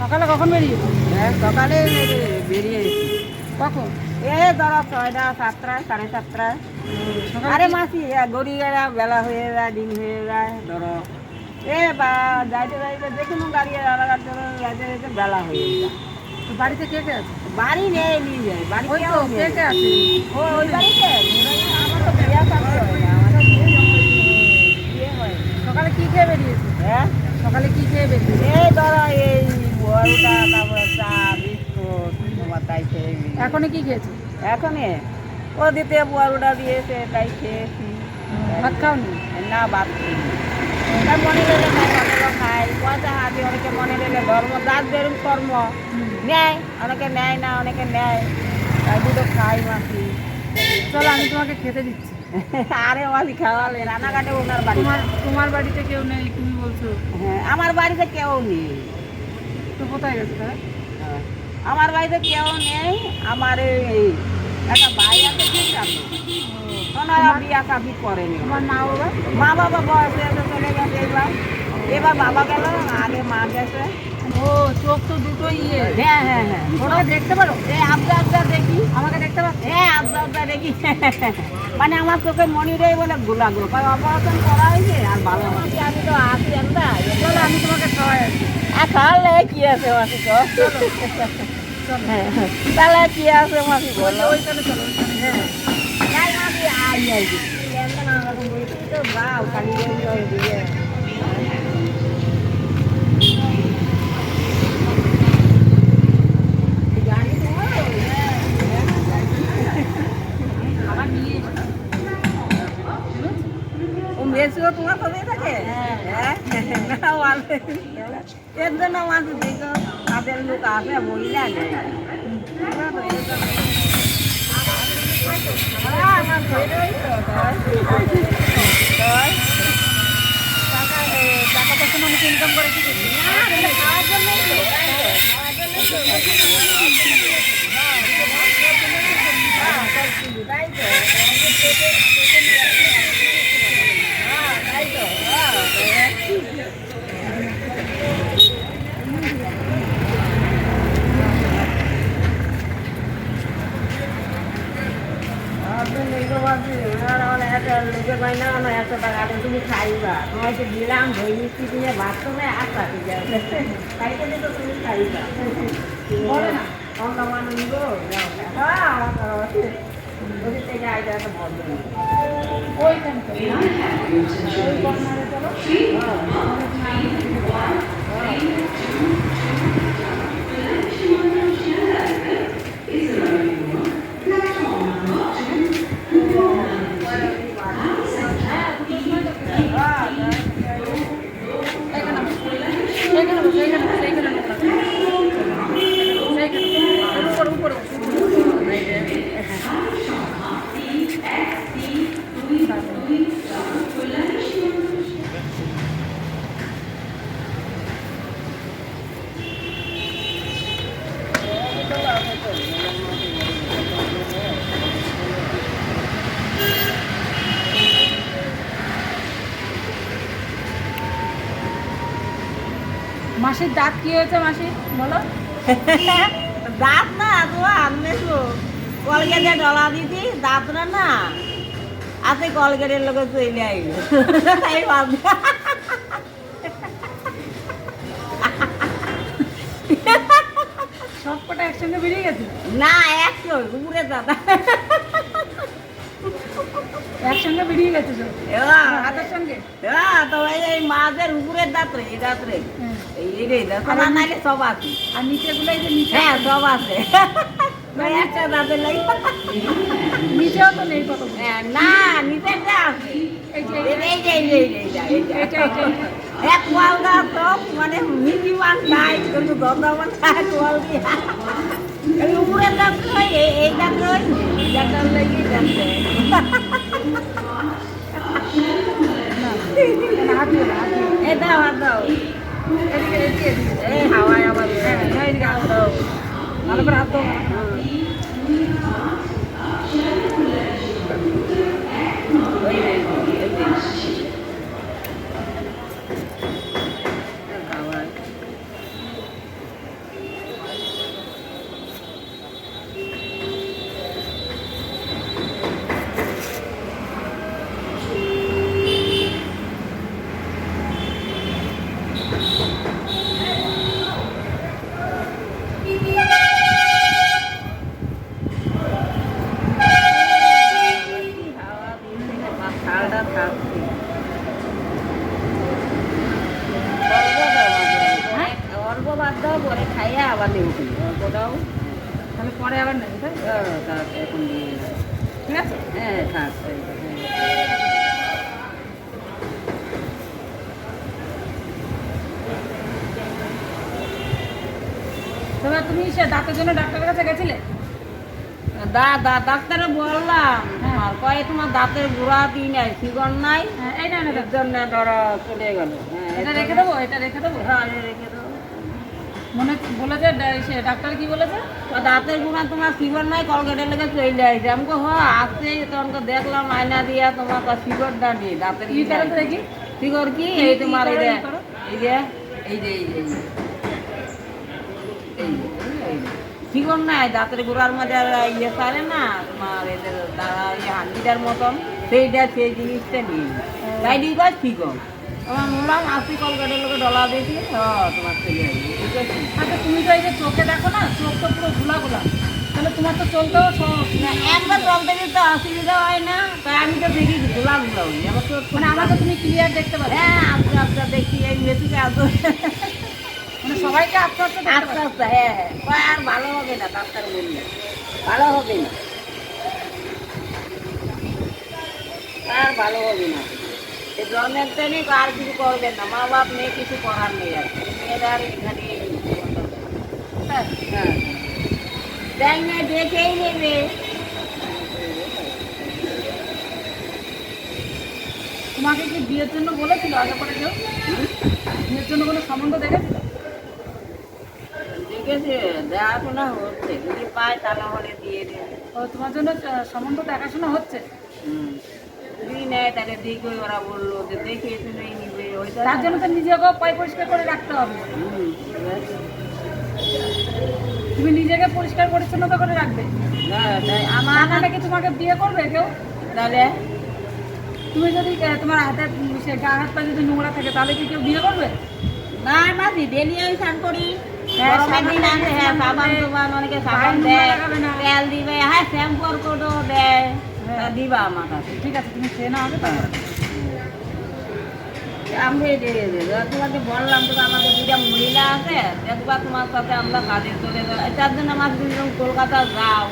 সকালে কখন বেরিয়েছো? হ্যাঁ সকালে বেরিয়েছি। কখন? এ ধরো 6টা 7টায় 7:30টায়। সকালে আরে মাসি গড়িয়ে বেলা হয়ে যায়, দিন হয়ে যায় ধরো বা যাইতে যাইতে যে কোনো গাড়ি রানাঘাট ধরো যাইতে যাইতে বেলা হয়ে যায়। তো বাড়িতে কে কে আছে? বাড়ি নেই, নিয়ে যায় বাড়ি ওই তো কে কে আছে? ওই বাড়িতে আমার তো বিয়া থাকতে হয় না, আমার বিয়ে হয় না। সকালে কি খেয়ে বেরিয়েছো? হ্যাঁ সকালে কি খেয়ে বেরিয়েছো? এই ধরো এই বড়টা তারপরে চা বিস্কুট তোমার তাই খেয়ে নিই। এখনই কি খেয়েছো? এখনই ও দিতে বড়টা দিয়েছে তাই খেয়েছি। ভাত খাওনি? না ভাত খাইনি। তার মনে গেলে খাই, অনেকে খাই, পয়সা হাতি, অনেকে মনে গেলে ধর্ম যার যেরকম কর্ম নেয়, অনেকে নেয় না, অনেকে নেয়, তাই দুটো খাই মাসি। চলো আমি তোমাকে খেতে দিচ্ছি। আরে মাসি খাওয়ালে রানাঘাটে ওনার বাড়ি। তোমার বাড়িতে কেউ নেই তুমি বলছো? হ্যাঁ আমার বাড়িতে কেউ নেই। তো কোথায় গেছো তারা? হ্যাঁ, আমার বাড়িতে কেউ নেই। আমার এই একটা ভাই আছে, ঠিক আছে, ওনারা বিয়া কাবি করেনি। তোমার মা বাবা? মা বাবা বয়স হয়েছে, চলে গেছে। এবার বাবা গেল, আগে মা গেছে। ও চোখ তো দুটোই ইয়ে। হ্যাঁ হ্যাঁ হ্যাঁ ওটাকে দেখতে পারো? এই আবদা আবদা দেখি। আমাকে দেখতে পাচ্ছ? হ্যাঁ আবদা আবদা দেখি। মানে আমার চোখে মনিরেই বলে গোলাগুলো অপারেশন করা হয়েছে আর ভালো হয়েছে। আমি তো আসি আমরা। চলো আমি তোমাকে খাওয়াই আছি। খাওয়ালে কি আছে মাসি তো? হ্যাঁ তাহলে কি আছে মাসি বলো? ওইখানে চলো ওইখানে। হ্যাঁ যাই মাসি আই আই না রকম বলছি তো বাউ খালি দিয়ে খাবার নিয়ে এসো। ও মেসিও তোমার সাথেই থাকে? হ্যাঁ এর জন্য মাসি দেখো তাদের লোক আসে বললে নেই। আমার ধরেই তো টাকা পয়সা মানুষ ইনকাম করে কি করছি? খাওয়ার জন্যই তো, খাওয়ার জন্যই তো তাই তো তাই তো লোকের পাই না 100 টাকা তুমি খাইবা, তোমাকে দিলাম ধরে মিষ্টি দিয়ে ভাত তুমি আচ্ছা ঠিক আছে খাইতে দিত তুমি খাইবা বলে না অন্য মানুষ নিব। হ্যাঁ ওদের থেকে আইটা একটা বন্ধ ওইখানে চলো। ওই কর্নারে চলো। এইখানে বসো, এইখানে বসো, এইখানে বসো, এইখানে নোংরা। এইখানে উপরে উপরে বসো। মাসির দাঁত কি হয়েছে মাসি বলো? দাঁত না তোমার আনবেছো কলগেটে ডলা দিদি দাঁত না আছে কলগেটের লোক চলে আইলো তাই ভাবছি সব কটা একসঙ্গে বেরিয়ে গেছে? না 100 উপরে দাদা একসঙ্গে বেরিয়ে গেছে সব এবার হাতের সঙ্গে? তো এই মাঝের উপরের দাঁত রে, এই দাঁত রে, হ্যাঁ। এই রে দাঁত আমার নাইলে সব আছে। আর নিচেগুলো এই যে নিচে, হ্যাঁ সব আছে একটা দাঁতের লাগে নিচেও তো নেই কত। না নিচেরটা আছে। এই যে এই যে এই যে এই যে এই যে এইটা এইটা এক কোয়াল গাছ সব মানে মিনিমাম নাই কিন্তু দরদামান খায় কোয়াল দিয়ে এই উপরের দাঁত নয় এই দাঁত নয় এই দাঁতটার লেগে যাচ্ছে হাত দিয়ে দাও, হাত দিয়ে দাও। এই দাও হাত দাও এদিকে এদিকে এদিকে। এই হাওয়ায় আবার হ্যাঁ এদিকে হাত দাও। ভালো করে হাত দাও। ওই রে, এই যে। হাওয়ায়। পরে খাইয়া আবার নেবো কিনে কোথাও তাহলে পরে আবার নেবে তাই তো? থাক এখন দিয়ে দাও। ঠিক আছে হ্যাঁ থাক তাই তো, হ্যাঁ। তবে তুমি সে দাঁতের জন্য ডাক্তারের কাছে গেছিলে ডাক্তারে বললাম হ্যাঁ। তোমার কয়ে তোমার দাঁতের গোড়া দিই নাই ফিগর নাই হ্যাঁ এই না না এর জন্য ধরো চলে গেল হ্যাঁ এটা রেখে দেবো এটা রেখে দেবো হ্যাঁ রেখে দেবো মনে বলেছে সে ডাক্তার কি বলেছে দাঁতের গোড়া তোমার ফিগর নাই কলগেটের লেগে চলে আসছে আমাকে আসছে তখন তো দেখলাম আয়না দিয়া তোমার ফিগর দাঁড়িয়ে দাঁতের কি করো তো দেখি ফিগর কি এই তোমার এই যে কি করো? এই যে এই যে এই যে এই যে ফিগর নাই দাঁতের গোড়ার মধ্যে আর ইয়ে পারে না তোমার এদের দাঁড়া ইয়ে হান্ডিটার মতন সেইটা সেই জিনিসটা নেই তাই দিই গাছ ফিগর আমার বললাম আসি কলকাতার লোকে ডলা দেখি তোমার চলে আসবে ঠিক আছে আচ্ছা তুমি তো এই যে চোখে দেখো না চোখ তো পুরো ঘোলা ঘোলা তাহলে তোমার তো চলতেও না, একবার চলতে যেতে অসুবিধা হয় না তাই আমি তো দেখি ঘোলা ঘোলা হই আমার তো মানে আমাকে তুমি ক্লিয়ার দেখতে পাবে হ্যাঁ আস্তে আস্তে দেখি এই মেসিকে আসতে মানে সবাইকে আস্তে আস্তে দেখতে আস্তে পাবে আস্তে হ্যাঁ হ্যাঁ আর ভালো হবে না ডাক্তার বললে ভালো হবে না আর ভালো হবে না এই জন্মের ট্রেনিং আর কিছু করবেন না মা বাপ মেয়ে কিছু করার নেই আর মেয়েদের এখানে হ্যাঁ হ্যাঁ তাই না দেখেই নেবে তোমাকে কি বিয়ের জন্য বলেছিল আগে পরে কেউ বিয়ের জন্য কোনো সম্বন্ধ দেখেছিল দেখেছে দেখাশোনা হচ্ছে যদি পায় তা না হলে দিয়ে দেবে ও তোমার জন্য সম্বন্ধ দেখাশোনা হচ্ছে যদি নেয় তাহলে দেখবে ওরা বললো যে দেখে শুনেই নিবে ওইটা তার জন্য তো নিজেকেও পাই পরিষ্কার করে রাখতে হবে তুমি নিজেকে পরিষ্কার পরিচ্ছন্নতা করে রাখবে না তাই তা আমার নাহলে কি তোমাকে বিয়ে করবে কেউ তাহলে তুমি যদি তোমার হাতে সে গা হাত পা যদি নোংরা থাকে তাহলে কি কেউ বিয়ে করবে না মাঝি ডেলি আমি স্নান করি হ্যাঁ, গরমের দিন সাবান আছে হ্যাঁ সাবান সাবান দেয়, টাবান অনেকে পায়ে সাবান নোংরা দেয় লাগাবে না। তেল দিবে হ্যাঁ শ্যাম্পুর কোটো দেয় হ্যাঁ। তা দিবা আমার কাছে ঠিক আছে তুমি খেয়ে নাও আগে তারপরে আমি তোমাকে বললাম তো আমাদের দুটা মহিলা আছে দেখবা তোমার সাথে আমরা কাজে চলে যাই তার জন্য আমার দুজন কলকাতা যাও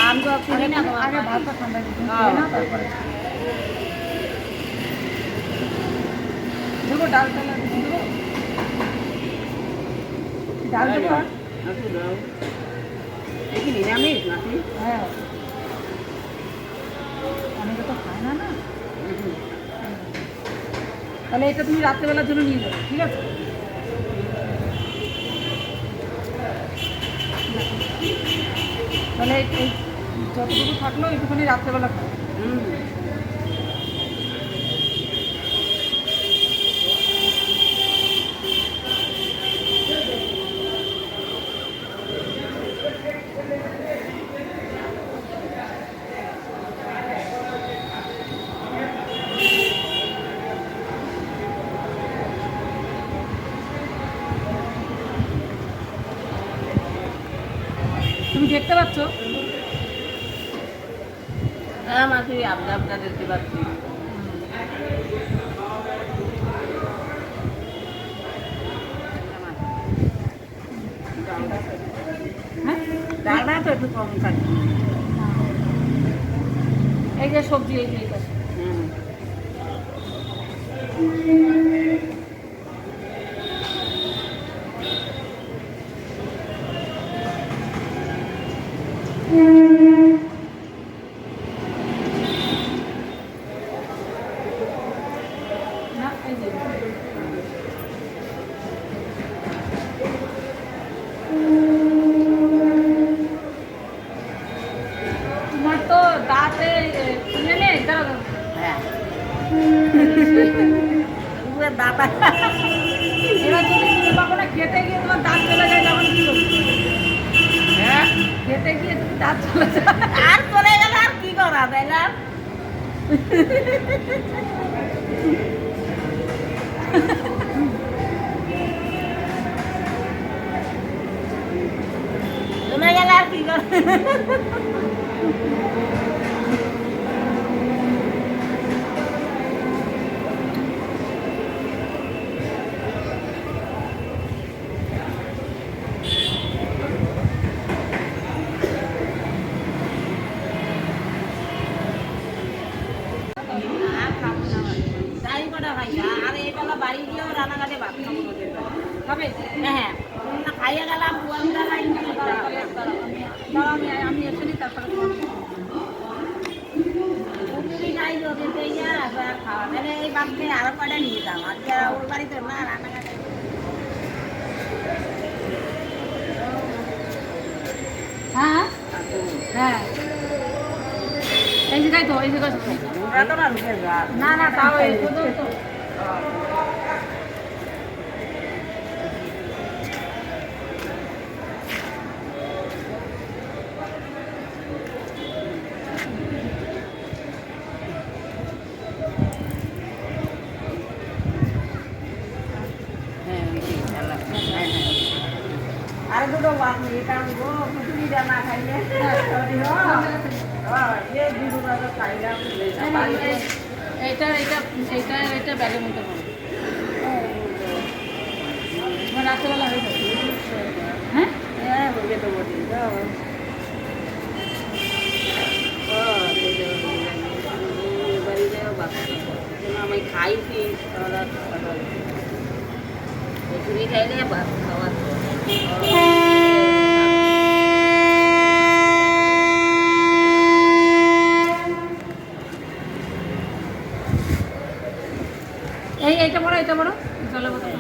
আমি তো চিনি না তোমার আগে বাড়ি। ভাতটা ঠান্ডা দিয়ে তুমি হ্যাঁ। খেয়ে নাও তারপরে দেবো ডাল টাল আর কিছু দেবো ডাল দেবো আর? একটু দাও। এ কি নিরামিষ নাকি হ্যাঁ অনেকে তো খায় না না তাহলে এটা তুমি রাত্রেবেলার জন্য নিয়ে যাবে ঠিক আছে তাহলে এই যতটুকু থাকলো একটুখানি রাত্রেবেলা খাও হুম। তুমি দেখতে পাচ্ছ হ্যাঁ মাসি আপনা দেখতে পাচ্ছি হ্যাঁ ডালটা তো একটু কম খাচ্ছি এই যে সবজি এই যে এই পাশে। হুম। না এই যে তোমার তো দাঁতে খুলে নেই দাঁড়া হ্যাঁ পুরো দাঁতা এবার যদি তুমি কখনো খেতে গিয়ে তোমার দাঁত চলে যায় তখন কি করবে হ্যাঁ খেতে গিয়ে যদি দাঁত চলে যায় আর চলে গেল আর কি করা তাই না চলে গেল আর কি করা খাইয়ে গেলাম পুয়ানটা নাই আমি এসে নিই তারপরে তোমাকে পুকুরি নাই যদি খাওয়া তাহলে এই বাচ্চা আরো কটা নিয়ে যাও আজকে ওর বাড়িতে না রান্নাঘাটে হ্যাঁ হ্যাঁ এই জায়গায় তো এই জায়গায় না না তাও এই পর্যন্ত আর দুটো বাদ নেই কারণ গো পুকুরিটা না খাইলে খাইলাম এইটা এইটা এইটা এইটা ব্যাগের মধ্যে পড়ে তোমার রাত্রেবেলা হয়ে যাবে হ্যাঁ হ্যাঁ বলে তো বলি আমি খাইছি পুকুরি খাইলে ভাত খাওয়া এইটা বড় জলে বোতল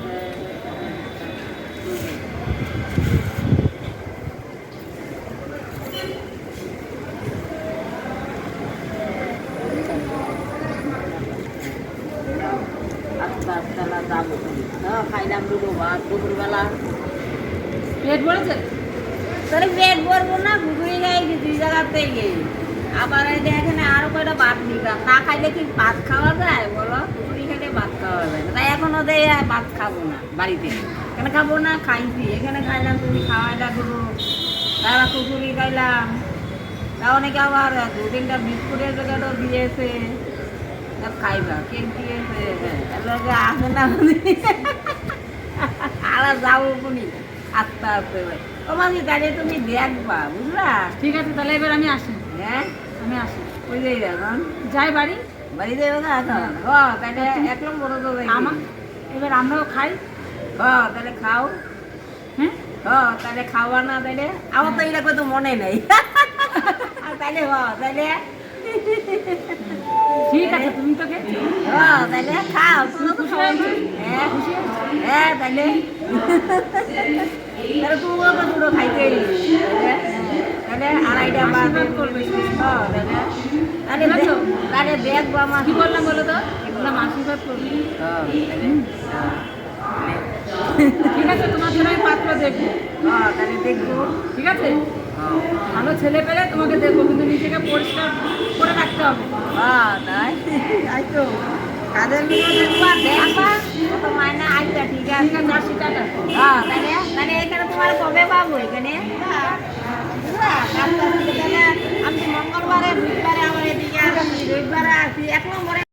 খাইলাম দুটো ভাত দুপুরবেলা পেট ভরেছে তাহলে পেট ভরবো না পুকুরি খাইছি দুই জায়গাতেই গেই আবার এই যে এখানে আরো কয়টা ভাত নিলাম না খাইলে কি ভাত খাওয়া যায় বলো পুকুরি খাইলে ভাত খাওয়া যায় না তাই এখনো দেয় ভাত খাবো না বাড়িতে এখানে খাবো না খাইছি এখানে খাইলাম তুমি খাওয়াইলা দুটো তারা পুকুরি খাইলাম তা অনেকে আবার দু তিনটা বিস্কুটের জায়গাটাও দিয়েছে খাইবা কেক দিয়েছে আসে না আর যাবো কোনি আস্তে আস্তে তোমাকে গাড়ি তুমি দেখবা বুঝলা ঠিক আছে তাহলে এবার আমি আসি হ্যাঁ আমি আসি ওই যাই এখন যাই বাড়ি বাড়ি যাবো না এখন তাহলে এক নম্বর তো আমার এবার আমরাও খাই তাহলে খাও হ্যাঁ তাহলে খাওয়া না তাহলে আমার তো এটা তো মনে নেই তাহলে তাহলে ঠিক আছে তুমি তো খেয়েছো তাহলে খাও তুমি তো খুশি হয়েছো? হ্যাঁ খুশি হয়েছো? হ্যাঁ তাহলে তাহলে তুমিও তো দুটো খাইতে তাহলে আড়াইটা আশীর্বাদ করবে। তাহলে বুঝেছো? তাহলে দেখবো আমার কি বললাম বলো তো বললাম আশীর্বাদ করবি ঠিক আছে তোমার জন্য আমি পাত্র দেখবো তাহলে দেখবো ঠিক আছে ভালো ছেলে পেলে তোমাকে দেখবো কিন্তু নিজেকে পরিষ্কার করে রাখতে হবে তাই তাই তো কাদের মিলে দেখবা দেখবা কত মায়না আইসা ঠিক আছে 80 টাকা তাহলে তাহলে এখানে তোমার কবে পাবো এখানে